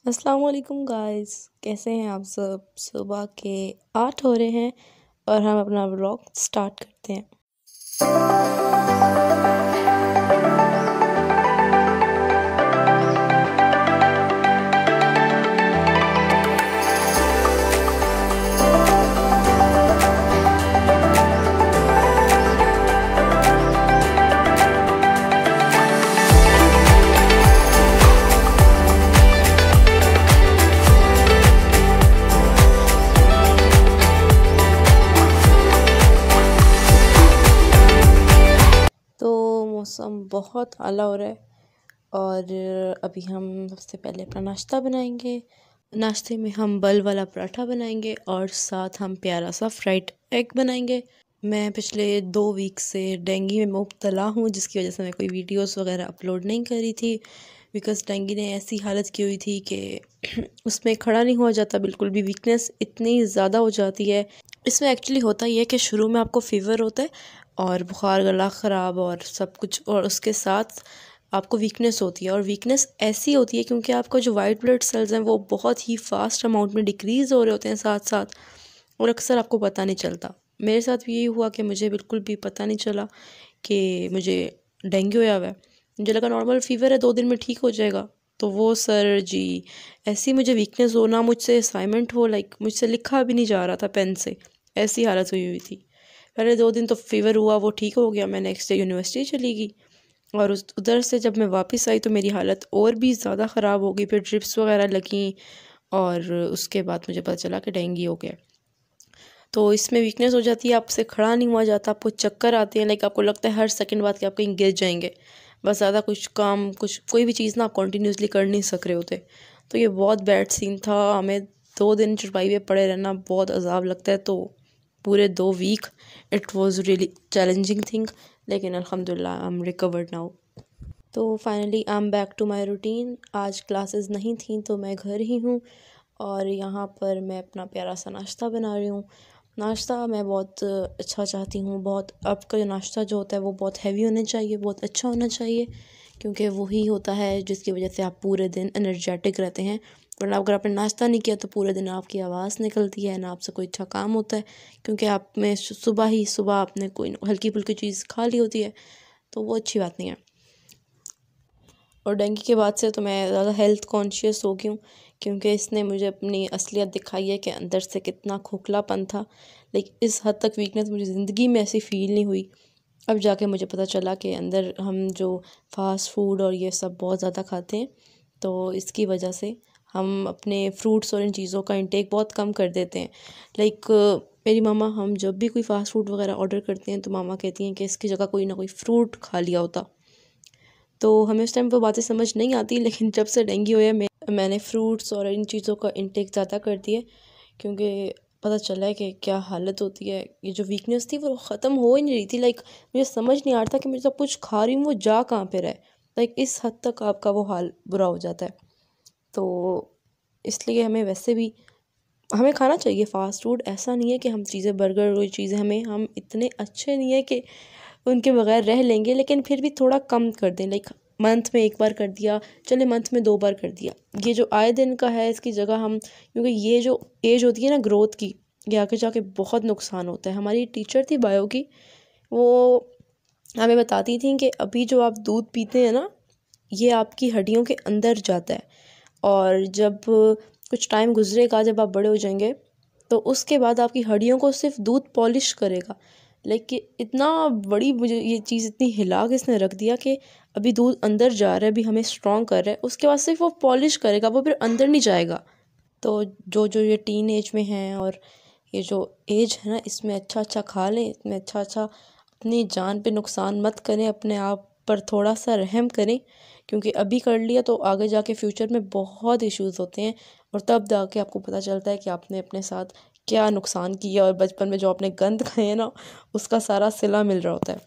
अस्सलाम वालेकुम गाइस, कैसे हैं आप सब। सुबह के 8 हो रहे हैं और हम अपना व्लॉग स्टार्ट करते हैं। तो मौसम बहुत आला हो रहा है और अभी हम सबसे पहले अपना नाश्ता बनाएंगे। नाश्ते में हम बल वाला पराठा बनाएंगे और साथ हम प्यारा सा फ्राइड एग बनाएंगे। मैं पिछले 2 वीक से डेंगू में मुब्तला हूँ, जिसकी वजह से मैं कोई वीडियोस वगैरह अपलोड नहीं कर रही थी। बिकॉज़ डेंगू ने ऐसी हालत की हुई थी कि उसमें खड़ा नहीं हुआ जाता, बिल्कुल भी वीकनेस इतनी ज़्यादा हो जाती है। इसमें एक्चुअली होता ये है कि शुरू में आपको फ़ीवर होता है और बुखार, गला ख़राब और सब कुछ, और उसके साथ आपको वीकनेस होती है। और वीकनेस ऐसी होती है क्योंकि आपका जो वाइट ब्लड सेल्स हैं वो बहुत ही फास्ट अमाउंट में डिक्रीज़ हो रहे होते हैं साथ साथ, और अक्सर आपको पता नहीं चलता। मेरे साथ भी यही हुआ कि मुझे बिल्कुल भी पता नहीं चला कि मुझे डेंगू हुआ है। मुझे लगा नॉर्मल फ़ीवर है, 2 दिन में ठीक हो जाएगा। तो वो सर जी, ऐसी मुझे वीकनेस हो ना, मुझसे असाइनमेंट हो, मुझसे लिखा भी नहीं जा रहा था पेन से, ऐसी हालत हुई हुई थी। पहले 2 दिन तो फ़ीवर हुआ, वो ठीक हो गया। मैं नेक्स्ट डे यूनिवर्सिटी चली गई और उधर से जब मैं वापस आई तो मेरी हालत और भी ज़्यादा ख़राब हो गई। फिर ड्रिप्स वगैरह लगी और उसके बाद मुझे पता चला कि डेंगू हो गया। तो इसमें वीकनेस हो जाती है, आपसे खड़ा नहीं हुआ जाता, आपको चक्कर आते हैं, आपको लगता है हर सेकंड बाद कि आप कहीं गिर जाएंगे। बस ज़्यादा कुछ काम, कुछ कोई भी चीज़ ना आप कंटिन्यूसली कर नहीं सक रहे होते। तो ये बहुत बैड सीन था। हमें 2 दिन चुपाई पे पड़े रहना बहुत अजाब लगता है। तो पूरे 2 week it was really challenging thing, लेकिन अल्हम्दुलिल्लाह आई एम रिकवर्ड नाउ। तो finally I am back to my routine. आज क्लासेस नहीं थी तो मैं घर ही हूँ और यहाँ पर मैं अपना प्यारा सा नाश्ता बना रही हूँ। नाश्ता मैं बहुत अच्छा चाहती हूँ। बहुत आपका जो नाश्ता जो होता है वो बहुत हैवी होना चाहिए, बहुत अच्छा होना चाहिए, क्योंकि वही होता है जिसकी वजह से आप पूरे दिन एनर्जेटिक रहते हैं। वरना अगर आपने नाश्ता नहीं किया तो पूरे दिन आपकी आवाज़ निकलती है ना, आपसे कोई अच्छा काम होता है, क्योंकि आप में सुबह आपने कोई हल्की फुल्की चीज़ खा ली होती है, तो वो अच्छी बात नहीं है। और डेंगू के बाद से तो मैं ज़्यादा हेल्थ कॉन्शियस हो गई हूँ, क्योंकि इसने मुझे अपनी असलियत दिखाई है कि अंदर से कितना खोखलापन था। लेकिन इस हद तक वीकनेस मुझे ज़िंदगी में ऐसी फ़ील नहीं हुई। अब जाके मुझे पता चला कि अंदर हम जो फास्ट फूड और ये सब बहुत ज़्यादा खाते हैं, तो इसकी वजह से हम अपने फ्रूट्स और इन चीज़ों का इंटेक बहुत कम कर देते हैं। लाइक मेरी मामा, हम जब भी कोई फ़ास्ट फूड वगैरह ऑर्डर करते हैं तो मामा कहती हैं कि इसकी जगह कोई ना कोई फ्रूट खा लिया होता। तो हमें उस टाइम वो बातें समझ नहीं आती, लेकिन जब से डेंगू हुआ है मैंने फ्रूट्स और इन चीज़ों का इंटेक ज़्यादा कर दिया, क्योंकि पता चला है कि क्या हालत होती है। ये जो वीकनेस थी वो ख़त्म हो ही नहीं रही थी। मुझे समझ नहीं आ रहा था कि मैं सब कुछ खा रही हूँ वो जा कहाँ पे रहा है। इस हद तक आपका वो हाल बुरा हो जाता है। तो इसलिए हमें खाना चाहिए फ़ास्ट फूड। ऐसा नहीं है कि हम चीज़ें, बर्गर और चीज़ें, हम इतने अच्छे नहीं है कि उनके बगैर रह लेंगे, लेकिन फिर भी थोड़ा कम कर दें। मंथ में 1 बार कर दिया, चले मंथ में 2 बार कर दिया। ये जो आए दिन का है, इसकी जगह हम, क्योंकि ये जो एज होती है ना ग्रोथ की, ये आगे जाके बहुत नुकसान होता है। हमारी टीचर थी बायो की, वो हमें बताती थी कि अभी जो आप दूध पीते हैं ना, ये आपकी हड्डियों के अंदर जाता है, और जब कुछ टाइम गुजरेगा, जब आप बड़े हो जाएंगे, तो उसके बाद आपकी हड्डियों को सिर्फ दूध पॉलिश करेगा। लेकिन इतना बड़ी, मुझे ये चीज़ इतनी हिला के इसने रख दिया कि अभी दूध अंदर जा रहा है, अभी हमें स्ट्रॉन्ग कर रहा है, उसके बाद सिर्फ वो पॉलिश करेगा, वो फिर अंदर नहीं जाएगा। तो जो जो ये टीन एज में हैं और ये जो एज है ना, इसमें अच्छा अच्छा खा लें, इसमें अच्छा अच्छा, अपनी जान पे नुकसान मत करें, अपने आप पर थोड़ा सा रहम करें, क्योंकि अभी कर लिया तो आगे जाके फ्यूचर में बहुत इश्यूज़ होते हैं, और तब जाके आपको पता चलता है कि आपने अपने साथ क्या नुकसान किया, और बचपन में जो आपने गंद खाए हैं ना, उसका सारा सिला मिल रहा होता है।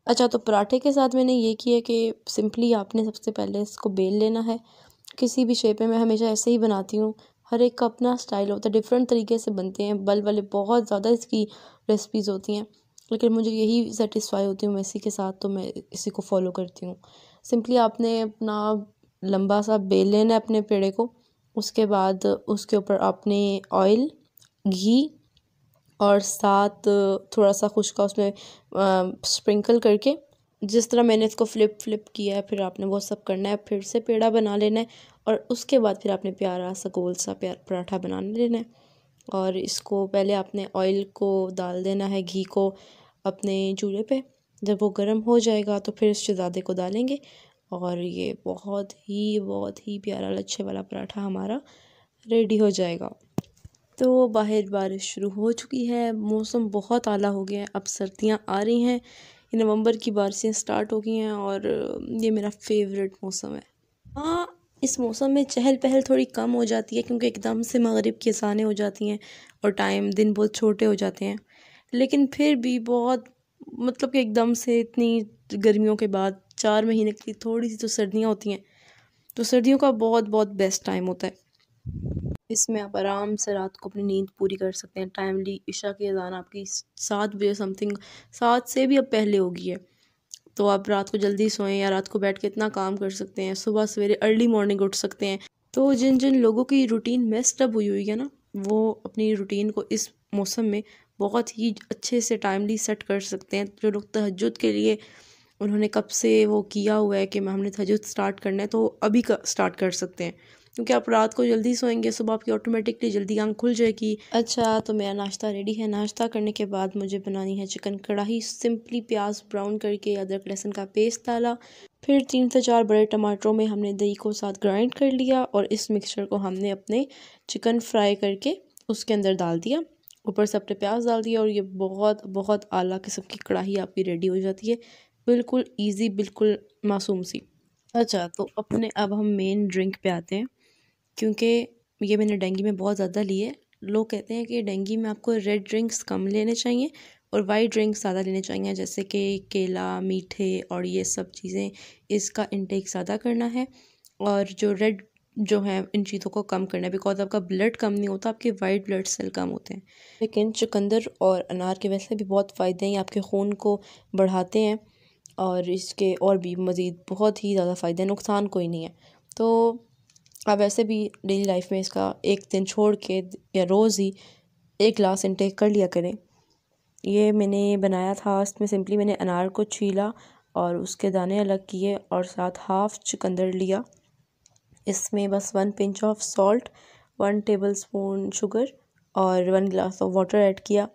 अच्छा, तो पराठे के साथ मैंने ये किया कि सिंपली आपने सबसे पहले इसको बेल लेना है, किसी भी शेप में। मैं हमेशा ऐसे ही बनाती हूँ, हर एक का अपना स्टाइल होता है, डिफरेंट तरीके से बनते हैं। बल वाले बहुत ज़्यादा इसकी रेसिपीज़ होती हैं, लेकिन मुझे यही सेटिस्फाई होती हूँ मैं इसी के साथ, तो मैं इसी को फॉलो करती हूँ। सिंपली आपने अपना लंबा सा बेल लेना है अपने पेड़े को। उसके बाद उसके ऊपर आपने ऑयल, घी और साथ थोड़ा सा खुशका उसमें स्प्रिंकल करके, जिस तरह मैंने इसको फ्लिप किया है, फिर आपने वो सब करना है। फिर से पेड़ा बना लेना है और उसके बाद फिर आपने प्यारा सा गोल सा पराठा बना लेना है। और इसको पहले आपने ऑयल को डाल देना है, घी को अपने चूल्हे पे। जब वो गर्म हो जाएगा तो फिर शहज़ादे को डालेंगे और ये बहुत ही प्यारा लच्छे वाला पराठा हमारा रेडी हो जाएगा। तो बाहर बारिश शुरू हो चुकी है, मौसम बहुत आला हो गया है, अब सर्दियाँ आ रही हैं। ये नवंबर की बारिशें स्टार्ट हो गई हैं और ये मेरा फेवरेट मौसम है। हाँ, इस मौसम में चहल पहल थोड़ी कम हो जाती है क्योंकि एकदम से मगरिब की अज़ानें हो जाती हैं और दिन बहुत छोटे हो जाते हैं। लेकिन फिर भी बहुत, मतलब कि एकदम से इतनी गर्मियों के बाद 4 महीने की थोड़ी सी तो सर्दियाँ होती हैं, तो सर्दियों का बहुत बेस्ट टाइम होता है। इसमें आप आराम से रात को अपनी नींद पूरी कर सकते हैं टाइमली। इशा की अज़ान आपकी 7 बजे समथिंग, 7 से भी अब पहले होगी है, तो आप रात को जल्दी सोएं या रात को बैठ के इतना काम कर सकते हैं, सुबह सवेरे अर्ली मॉर्निंग उठ सकते हैं। तो जिन जिन लोगों की रूटीन मेस्ड अप हुई है ना, वो अपनी रूटीन को इस मौसम में बहुत ही अच्छे से टाइमली सेट कर सकते हैं। जो लोग तहज्जुद के लिए उन्होंने कब से वो किया हुआ है कि हमने तहज्जुद स्टार्ट करना है, तो अभी का स्टार्ट कर सकते हैं क्योंकि आप रात को जल्दी सोएंगे, सुबह आपकी ऑटोमेटिकली जल्दी आँख खुल जाएगी। अच्छा, तो मेरा नाश्ता रेडी है। नाश्ता करने के बाद मुझे बनानी है चिकन कढ़ाई। सिंपली प्याज ब्राउन करके अदरक लहसुन का पेस्ट डाला, फिर 3 से 4 बड़े टमाटरों में हमने दही को साथ ग्राइंड कर लिया और इस मिक्सचर को हमने अपने चिकन फ्राई करके उसके अंदर डाल दिया, ऊपर से अपने प्याज डाल दिया और ये बहुत आला किस्म की कढ़ाई आपकी रेडी हो जाती है। बिल्कुल ईजी, बिल्कुल मासूम सी। अच्छा, तो अपने अब हम मेन ड्रिंक पे आते हैं क्योंकि ये मैंने डेंगी में बहुत ज़्यादा ली है। लोग कहते हैं कि डेंगी में आपको रेड ड्रिंक्स कम लेने चाहिए और वाइट ड्रिंक्स ज़्यादा लेने चाहिए, जैसे कि केला, मीठे और ये सब चीज़ें, इसका इंटेक ज़्यादा करना है। और जो रेड जो है इन चीज़ों को कम करना है, बिकॉज आपका ब्लड कम नहीं होता, आपके वाइट ब्लड सेल कम होते हैं। लेकिन चुकंदर और अनार के वैसे भी बहुत फ़ायदे हैं, ये आपके खून को बढ़ाते हैं और इसके और भी मज़ीद बहुत ही ज़्यादा फ़ायदे हैं, नुकसान कोई नहीं है। तो आप ऐसे भी डेली लाइफ में इसका एक दिन छोड़ के या रोज़ ही 1 गिलास इंटेक कर लिया करें। ये मैंने बनाया था, इसमें सिंपली मैंने अनार को छीला और उसके दाने अलग किए और साथ हाफ़ चुकंदर लिया। इसमें बस 1 pinch of salt, 1 tablespoon sugar और 1 गिलास ऑफ वाटर ऐड किया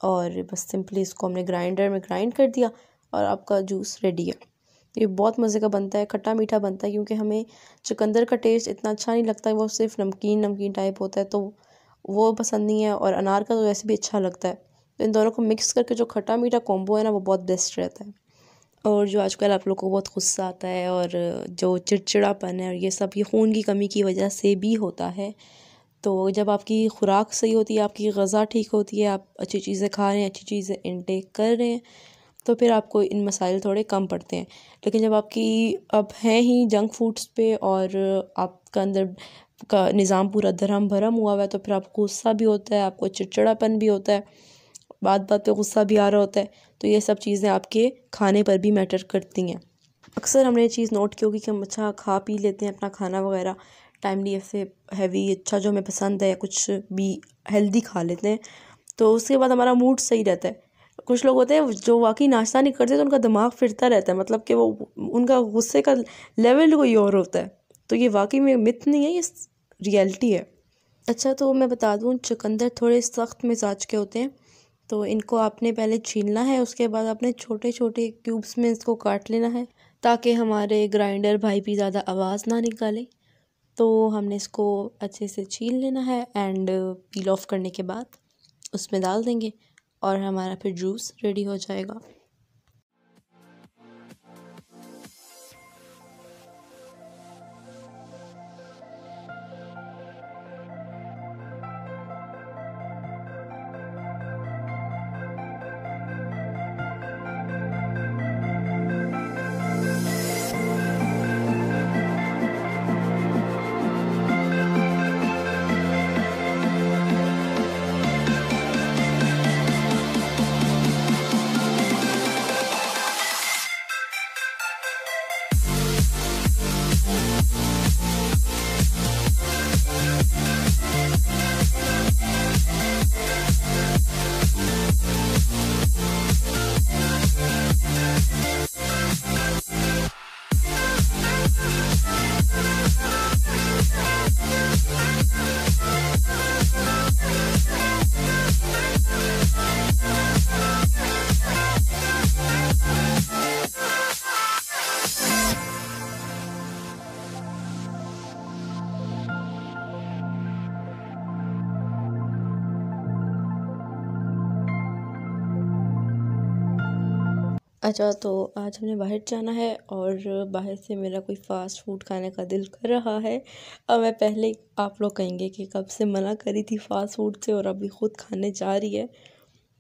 और बस सिंपली इसको हमने ग्राइंडर में ग्राइंड कर दिया और आपका जूस रेडी है। ये बहुत मज़े का बनता है, खट्टा मीठा बनता है क्योंकि हमें चुकंदर का टेस्ट इतना अच्छा नहीं लगता है, वो सिर्फ नमकीन टाइप होता है, तो वो पसंद नहीं है। और अनार का तो वैसे भी अच्छा लगता है, तो इन दोनों को मिक्स करके जो खट्टा मीठा कॉम्बो है ना, वो बहुत बेस्ट रहता है। और जो आजकल आप लोगों को बहुत गुस्सा आता है और जो चिड़चिड़ापन है और ये सब, ये खून की कमी की वजह से भी होता है। तो जब आपकी खुराक सही होती है, आपकी ग़िज़ा ठीक होती है, आप अच्छी चीज़ें खा रहे हैं, अच्छी चीज़ें इंटेक कर रहे हैं, तो फिर आपको इन मसाइल थोड़े कम पड़ते हैं। लेकिन जब आपकी अब हैं ही जंक फूड्स पे और आपका अंदर का निज़ाम पूरा धर्म भरम हुआ हुआ है, तो फिर आपको गुस्सा भी होता है, आपको चिड़चिड़ापन भी होता है, बात पे गुस्सा भी आ रहा होता है। तो ये सब चीज़ें आपके खाने पर भी मैटर करती हैं। अक्सर हमने ये चीज़ नोट की होगी कि हम अच्छा खा पी लेते हैं अपना खाना वगैरह टाइमली, ऐसे हैवी अच्छा जो हमें पसंद है, कुछ भी हेल्दी खा लेते हैं, तो उसके बाद हमारा मूड सही रहता है। कुछ लोग होते हैं जो वाकई नाश्ता नहीं करते तो उनका दिमाग फिरता रहता है, मतलब कि वो उनका गुस्से का लेवल कोई और होता है। तो ये वाकई में मिथ नहीं है, ये रियलिटी है। अच्छा, तो मैं बता दूँ, चुकंदर थोड़े सख्त मिजाज के होते हैं, तो इनको आपने पहले छीलना है, उसके बाद आपने छोटे छोटे क्यूब्स में इसको काट लेना है ताकि हमारे ग्राइंडर भाई भी ज़्यादा आवाज़ ना निकाले। तो हमने इसको अच्छे से छील लेना है एंड पील ऑफ करने के बाद उसमें डाल देंगे और हमारा फिर जूस रेडी हो जाएगा। अच्छा, तो आज हमने बाहर जाना है और बाहर से मेरा कोई फ़ास्ट फ़ूड खाने का दिल कर रहा है। अब मैं पहले आप लोग कहेंगे कि कब से मना करी थी फ़ास्ट फ़ूड से और अभी ख़ुद खाने जा रही है।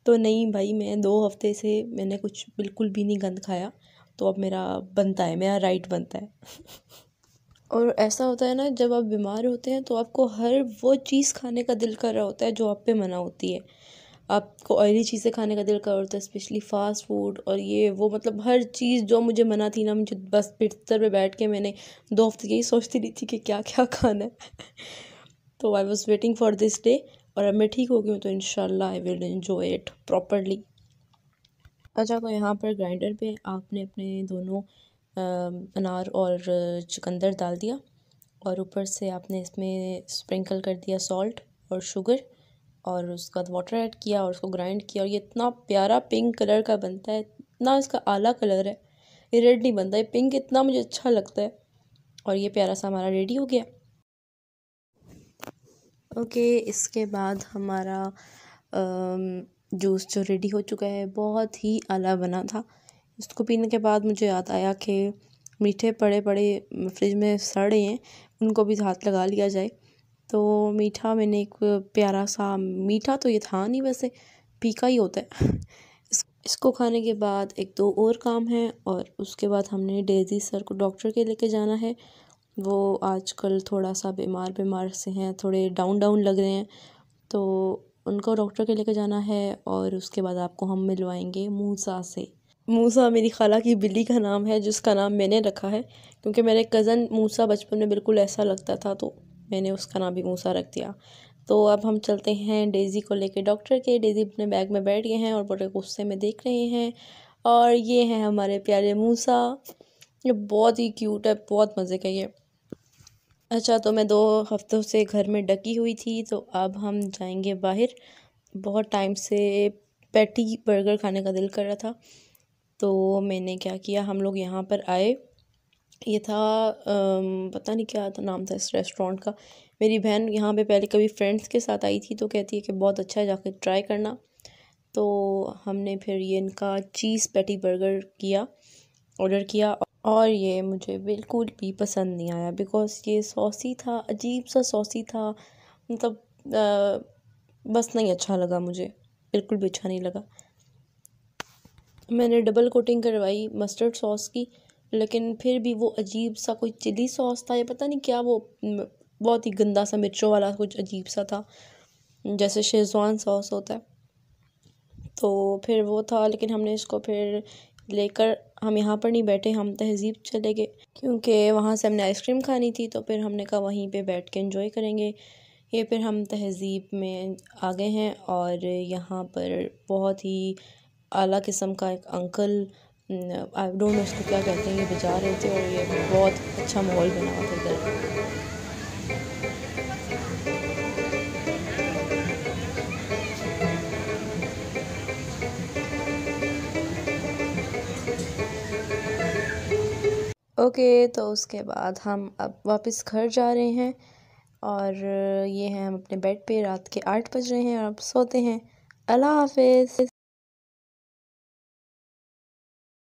तो नहीं भाई, मैं 2 हफ़्ते से मैंने कुछ बिल्कुल भी नहीं गंद खाया, तो अब मेरा बनता है, मेरा राइट बनता है। और ऐसा होता है ना, जब आप बीमार होते हैं तो आपको हर वो चीज़ खाने का दिल कर रहा होता है जो आप पे मना होती है। आपको ऑयली चीज़ें खाने का दिल कर रहा होता है, स्पेशली फ़ास्ट फूड और ये वो, मतलब हर चीज़ जो मुझे मना थी ना, मुझे बस बिस्तर पे बैठ के मैंने 2 हफ्ते यही सोचती रही थी कि क्या क्या खाना है। तो I was waiting for this day और अब मैं ठीक हो गई हूँ, तो इंशाल्लाह I will enjoy it properly. अच्छा, तो यहाँ पर ग्राइंडर पे आपने अपने दोनों अनार और चुकंदर डाल दिया और ऊपर से आपने इसमें स्प्रिंकल कर दिया सॉल्ट और शुगर और उसके बाद वाटर ऐड किया और उसको ग्राइंड किया और ये इतना प्यारा पिंक कलर का बनता है, इतना इसका आला कलर है। ये रेड नहीं बनता, ये पिंक इतना मुझे अच्छा लगता है। और ये प्यारा सा हमारा रेडी हो गया। ओके, इसके बाद हमारा जूस जो रेडी हो चुका है, बहुत ही आला बना था। इसको पीने के बाद मुझे याद आया कि मीठे पड़े पड़े फ्रिज में सड़े हैं, उनको भी हाथ लगा लिया जाए। तो मीठा मैंने एक प्यारा सा, मीठा तो ये था नहीं, वैसे फीका ही होता है। इसको खाने के बाद 1-2 और काम है और उसके बाद हमने डेज़ी सर को डॉक्टर के लेके जाना है। वो आजकल थोड़ा सा बीमार से हैं, थोड़े डाउन डाउन लग रहे हैं, तो उनको डॉक्टर के लेके जाना है। और उसके बाद आपको हम मिलवाएंगे मूसा से। मूसा मेरी खाला की बिल्ली का नाम है, जिसका नाम मैंने रखा है क्योंकि मेरे कज़न मूसा बचपन में बिल्कुल ऐसा लगता था, तो मैंने उसका नाम भी मूसा रख दिया। तो अब हम चलते हैं डेज़ी को लेके डॉक्टर के। डेज़ी अपने बैग में बैठ गए हैं और बड़े गुस्से में देख रहे हैं। और ये हैं हमारे प्यारे मूसा, ये बहुत ही क्यूट है, बहुत मज़े का ये। अच्छा, तो मैं 2 हफ्तों से घर में डकी हुई थी, तो अब हम जाएंगे बाहर। बहुत टाइम से पैटी बर्गर खाने का दिल कर रहा था, तो मैंने क्या किया, हम लोग यहाँ पर आए। ये था पता नहीं क्या था नाम था इस रेस्टोरेंट का। मेरी बहन यहाँ पे पहले कभी फ्रेंड्स के साथ आई थी, तो कहती है कि बहुत अच्छा है, जाकर ट्राई करना। तो हमने फिर ये इनका चीज़ पैटी बर्गर ऑर्डर किया और ये मुझे बिल्कुल भी पसंद नहीं आया, बिकॉज़ ये सॉसी था, अजीब सा सॉसी था। मतलब बस नहीं अच्छा लगा मुझे, बिल्कुल भी अच्छा नहीं लगा। मैंने डबल कोटिंग करवाई मस्टर्ड सॉस की, लेकिन फिर भी वो अजीब सा कोई चिली सॉस था, या पता नहीं क्या, वो बहुत ही गंदा सा मिर्चों वाला कुछ अजीब सा था, जैसे शेज़वान सॉस होता है। तो फिर वो था, लेकिन हमने इसको फिर लेकर हम यहाँ पर नहीं बैठे, हम तहज़ीब चले गए क्योंकि वहाँ से हमने आइसक्रीम खानी थी। तो फिर हमने कहा वहीं पे बैठ के एंजॉय करेंगे। ये फिर हम तहज़ीब में आ गए हैं और यहाँ पर बहुत ही आला किस्म का एक अंकल, आई डोंट नो उसको क्या कहते हैं, ये बजा रहे थे और ये बहुत अच्छा माहौल बना हुआ था इधर। ओके, तो उसके बाद हम अब वापस घर जा रहे हैं और ये हैं हम अपने बेड पे, रात के 8 बज रहे हैं और अब सोते हैं। अल्लाह हाफ़िज़।